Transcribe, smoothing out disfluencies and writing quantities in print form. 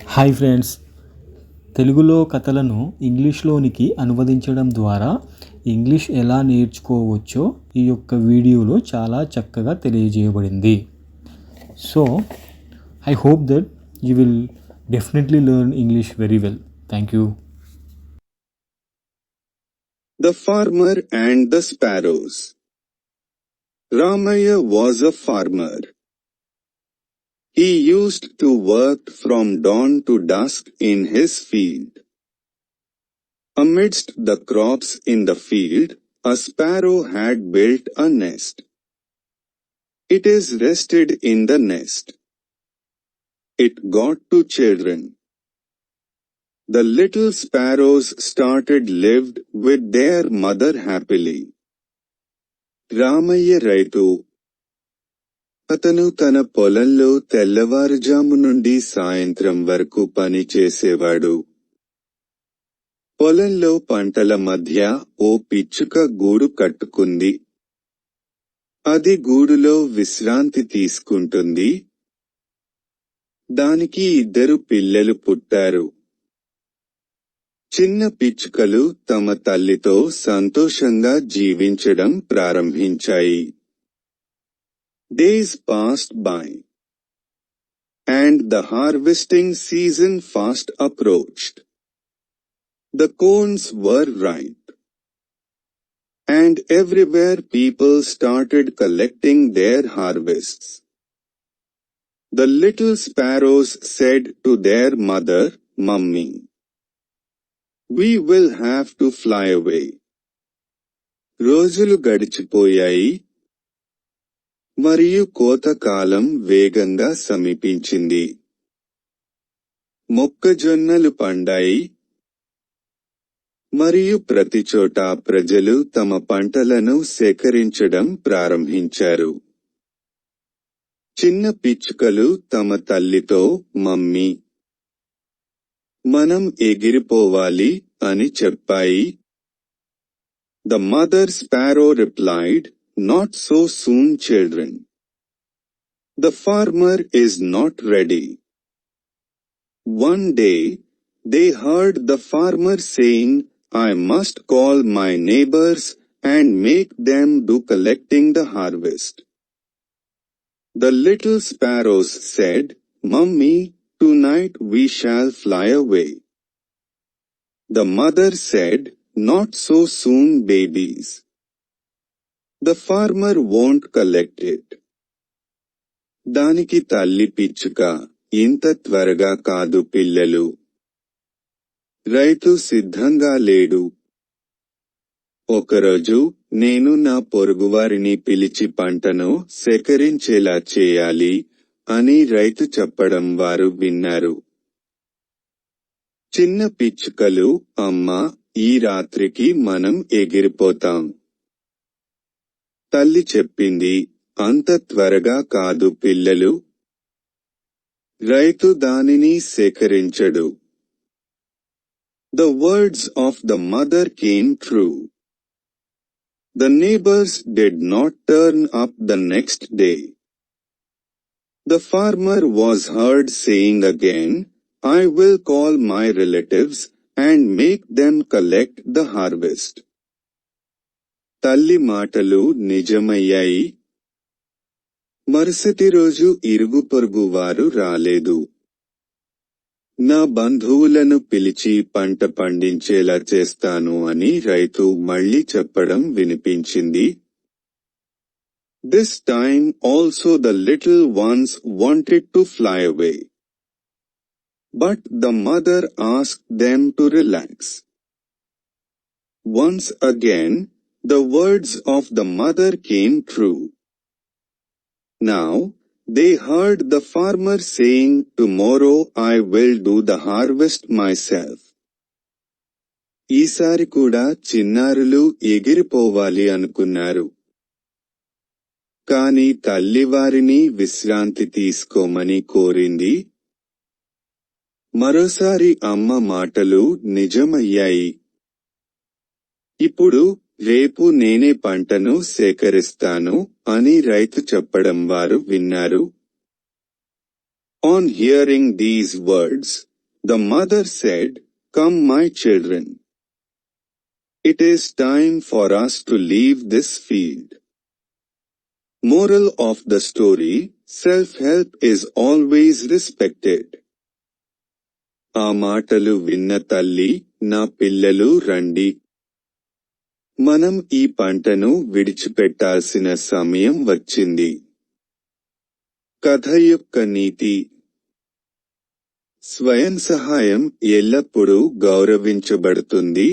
Hi friends, తెలుగులో కథలను ఇంగ్లీష్లోనికి అనువదించడం ద్వారా ఇంగ్లీష్ ఎలా నేర్చుకోవచ్చో ఈ యొక్క వీడియోలో చాలా చక్కగా తెలియజేయబడింది. So I hope that you will definitely learn English very well. Thank you. The Farmer and the Sparrows. Ramaya was a farmer. He used to work from dawn to dusk in his field. Amidst the crops in the field, a sparrow had built a nest. It is rested in the nest. It got two children. The little sparrows lived with their mother happily. Ramayya రైతు. అతను తన పొలంలో తెల్లవారుజాము నుండి సాయంత్రం వరకు పని చేసేవాడు. పొలంలో పంటల మధ్య ఓ పిచ్చుక గూడు కట్టుకుంది. అది గూడులో విశ్రాంతి తీసుకుంటుంది. దానికి 2 పిల్లలు పుట్టారు. చిన్న పిచ్చుకలు తమ తల్లితో సంతోషంగా జీవించడం ప్రారంభించాయి. Days passed by, and the harvesting season fast approached. The corns were ripe, and everywhere people started collecting their harvests. The little sparrows said to their mother, "Mummy, we will have to fly away." రోజులు గడిచిపోయాయి, మరియు కోతకాలం వేగంగా సమీపించింది. మొక్కజొన్నలు పండాయి, మరియు ప్రతిచోటా ప్రజలు తమ పంటలను సేకరించడం ప్రారంభించారు. చిన్న పిచ్చుకలు తమ తల్లితో, "మమ్మీ, మనం ఎగిరిపోవాలి" అని చెప్పాయి. The mother sparrow replied, "Not so soon, children. The farmer is not ready." One day, they heard the farmer saying, "I must call my neighbors and make them do collecting the harvest." The little sparrows said, "Mummy, tonight we shall fly away." The mother said, "Not so soon, babies. The farmer won't collect it." దానికి తల్లి పిచ్చుక, "ఇంత త్వరగా కాదు పిల్లలు. రైతు సిద్ధంగా లేడు. ఒకరోజు నేను నా పొరుగువారిని పిలిచి పంటను సేకరించేలా చేయాలి" అని రైతు చెప్పడం వారు విన్నారు. చిన్న పిచ్చుకలు, "అమ్మా, ఈ రాత్రికి మనం ఎగిరిపోతాం." తల్లి చెప్పింది, "అంత త్వరగా కాదు పిల్లలు. రైతు దానిని సేకరించడు." The words of the mother came true. The neighbors did not turn up the next day. The farmer was heard saying again, "I will call my relatives and make them collect the harvest." తల్లి మాటలు నిజమయ్యాయి. మరుసటి రోజు ఇరుగు పొరుగు వారు రాలేదు. "నా బంధువులను పిలిచి పంట పండించేలా చేస్తాను" అని రైతు మళ్ళీ చెప్పడం వినిపించింది. This time also the little ones wanted to fly away. But the mother asked them to relax. Once again, the words of the mother came true. Now, they heard the farmer saying, "Tomorrow I will do the harvest myself." ఈసారి కూడా చిన్నారులు ఎగిరిపోవాలి అనుకున్నారు. కాని తల్లి వారిని విశ్రాంతి తీసుకోమని కోరింది. మరోసారి అమ్మ మాటలు నిజమయ్యాయి. ఇప్పుడు రేపు నేనే పంటను సేకరిస్తాను అని రైతు చెప్పడం వారు విన్నారు. On hearing these words, The mother said, "Come, my children. It is time for us to leave this field." Moral of the story: self-help is always respected. ఆ మాటలు విన్న తల్లి, నా పిల్లలు రండి. మనం ఈ పంటను విడిచిపెట్టాల్సిన సమయం వచ్చింది. కథ యొక్క నీతి: స్వయం సహాయం ఎల్లప్పుడూ గౌరవించబడుతుంది,